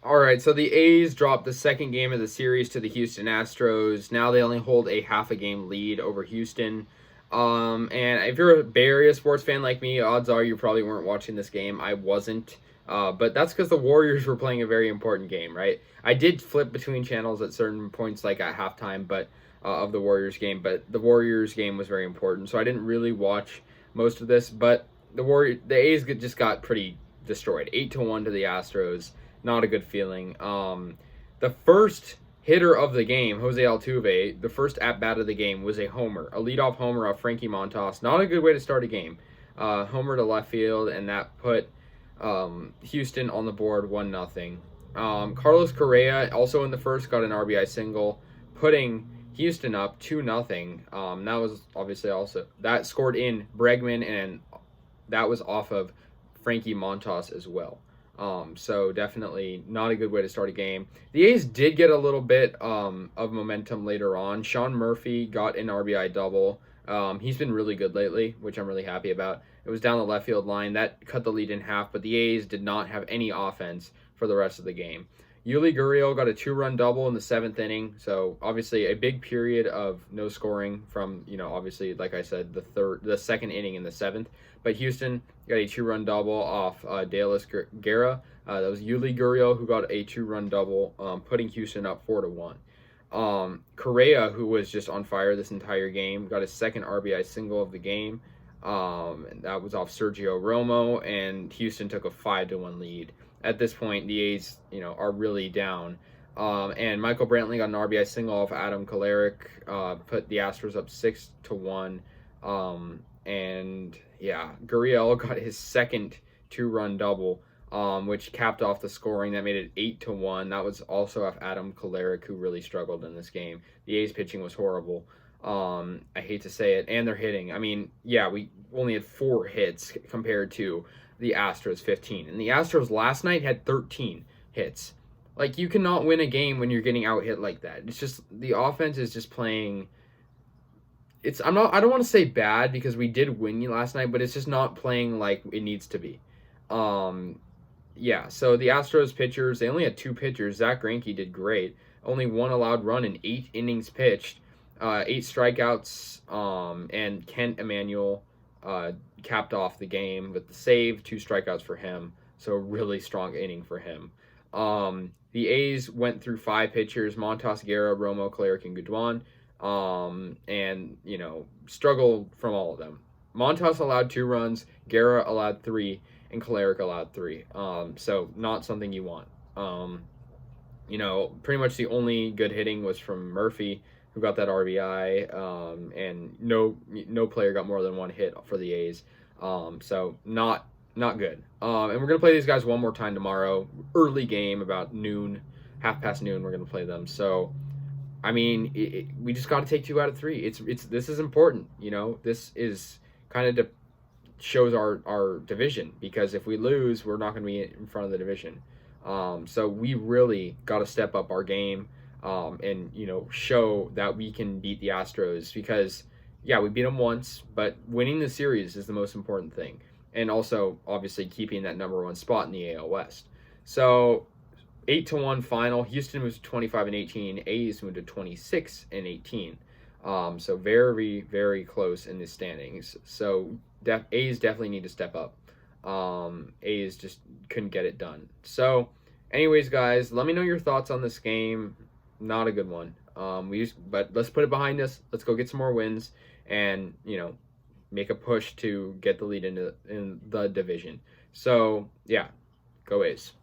All right, so the A's dropped the second game of the series to the Houston Astros. Now they only hold a half a game lead over Houston. And if you're a Bay Area sports fan like me, odds are you probably weren't watching this game. I wasn't. But that's because the Warriors were playing a very important game, right? I did flip between channels at certain points, like at halftime, but of the Warriors game. But the Warriors game was very important, so I didn't really watch most of this. But the A's just got pretty destroyed, 8-1 to the Astros. Not a good feeling. The first hitter of the game, Jose Altuve, the first at bat of the game was a homer, a leadoff homer off Frankie Montas. Not a good way to start a game. Homer to left field, and that put Houston on the board 1-0. Carlos Correa also in the first got an RBI single, putting Houston up 2-0. That was obviously also that scored in Bregman, and that was off of Frankie Montas as well. So definitely not a good way to start a game. The A's did get a little bit of momentum later on. Sean Murphy got an RBI double. He's been really good lately, which I'm really happy about. It was down the left field line. That cut the lead in half, but the A's did not have any offense for the rest of the game. Yuli Gurriel got a 2-run double in the 7th inning, so obviously a big period of no scoring from, obviously, like I said, the second inning in the 7th. But Houston got a 2-run double off Dallas Guerra. That was Yuli Gurriel who got a 2-run double, putting Houston up 4-1. Correa, who was just on fire this entire game, got his second RBI single of the game. And that was off Sergio Romo, and Houston took a 5-1 lead. At this point, the A's, are really down. And Michael Brantley got an RBI single off Adam Kolarek, put the Astros up 6-1. And yeah, Gurriel got his second 2-run double, which capped off the scoring. That made it 8-1. That was also off Adam Kolarek, who really struggled in this game. The A's pitching was horrible. I hate to say it, and they're hitting. I mean, yeah, we only had 4 hits compared to the Astros 15. And the Astros last night had 13 hits. Like, you cannot win a game when you're getting out hit like that. It's just the offense is just playing. I don't want to say bad because we did win last night, but it's just not playing like it needs to be. Yeah, so the Astros pitchers, they only had 2 pitchers. Zach Greinke did great. Only 1 allowed run in 8 innings pitched. 8 strikeouts, and Kent Emanuel capped off the game with the save, 2 strikeouts for him. So really strong inning for him. The A's went through 5 pitchers: Montas, Guerra, Romo, Kolarek, and Guduan. And struggled from all of them. Montas allowed 2 runs, Guerra allowed 3, and Kolarek allowed 3. So not something you want. Pretty much the only good hitting was from Murphy, who got that RBI, and no player got more than 1 hit for the A's. So not good. And we're gonna play these guys one more time tomorrow, early game, about noon, noon. We're gonna play them. So, I mean, we just got to take 2 out of 3. This is important. This is kind of shows our division, because if we lose, we're not going to be in front of the division. So we really got to step up our game, and show that we can beat the Astros, because yeah, we beat them once, but winning the series is the most important thing, and also obviously keeping that number 1 spot in the AL West. So 8-1 final. Houston was 25-18. A's moved to 26-18. So very, very close in the standings. So A's definitely need to step up. A's just couldn't get it done. So, anyways, guys, let me know your thoughts on this game. Not a good one. But let's put it behind us. Let's go get some more wins, and make a push to get the lead in the division. So yeah, go A's.